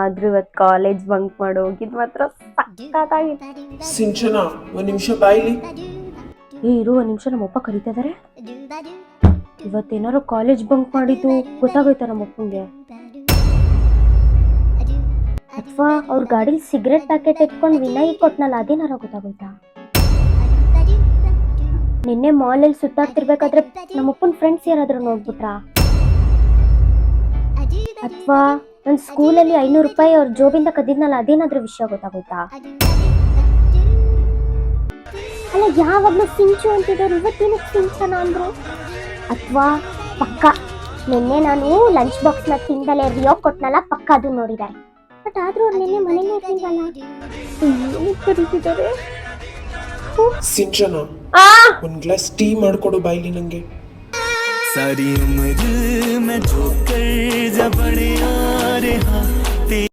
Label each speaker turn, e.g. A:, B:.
A: ಆದ್ರೂ ಇವತ್ತು college bunk ಮಾಡಿ ಹೋಗಿದ್ ಮಾತ್ರ ಸಕ್ಕತ್ತಾಗಿತ್ತು.
B: ಸಿಂಚನ ಒಂದ್ ನಿಮಿಷ ಬಾಯ್ಲಿ.
A: ಇರು ಒಂದ್ ನಿಮಿಷ, ನಮ್ಮಪ್ಪ ಕರೀತಾ ಇದಾರೆ. ಇವತ್ತೇನಾರು ಕಾಲೇಜ್ ಬಂಕ್ ಮಾಡಿದ್ದು ಗೊತ್ತಾಗೋಯ್ತಾ ನಮ್ಮಪ್ಪಂಗೆ? ಅಥವಾ ಅವ್ರ ಗಾಡಿಲಿ ಸಿಗರೆಟ್ ಪ್ಯಾಕೆಟ್ ಎತ್ಕೊಂಡು ವಿನಯ್ ಕೊಟ್ನಲ್ಲ, ಅದೇನಾರ ಗೊತ್ತಾಗೋಯ್ತಾ? ನಿನ್ನೆ ಮಾಲಲ್ಲಿ ಸುತ್ತಾಡ್ತಿರ್ಬೇಕಾದ್ರೆ ನಮ್ಮಪ್ಪನ ಫ್ರೆಂಡ್ಸ್ ಯಾರಾದ್ರೂ ನೋಡ್ಬಿಟ್ರಾ? ಅಥವಾ ನನ್ನ ಸ್ಕೂಲಲ್ಲಿ 500 ರೂಪಾಯಿ ಅವ್ರ ಜೋಬಿಂದ ಕದ್ದಿದ್ನಲ್ಲ, ಅದೇನಾದ್ರೂ ವಿಷಯ ಗೊತ್ತಾಗೋಯ್ತಾ? ಅಲ್ಲ, ಯಾವಾಗಲೂ ಸಿಂಚು ಅಂತಿದ್ದವ್ರು ಇವತ್ತೇನಕ್ಕೆ ಸಿಂಚನ ಅಂದ್ರು? ಅಥವಾ ಪಕ್ಕ ನಿನ್ನೆ ನಾನು ಲಂಚ್ ಬಾಕ್ಸ್ನ ತಿಂದಲೇ ರಿಯೋ ಕೊಟ್ನಲ್ಲ, ಪಕ್ಕ ಅದು ನೋಡಿದ್ದಾರೆ. ಬಟ್ ಆದ್ರೂ ಅವ್ರು ನಿನ್ನೆ ಮನೇಲಿ ತಿಂದಲ್ಲ, ಕರೀತಿದ್ದಾರೆ.
B: ಸಿಂಚನ ಒಂದ್ ಗ್ಲಾಸ್ ಟೀ ಮಾಡ್ಕೊಡು ಬಾಯ್ಲಿ ನಂಗೆ.
C: सारी उम्र मैं जो कर जा बड़े आ रहा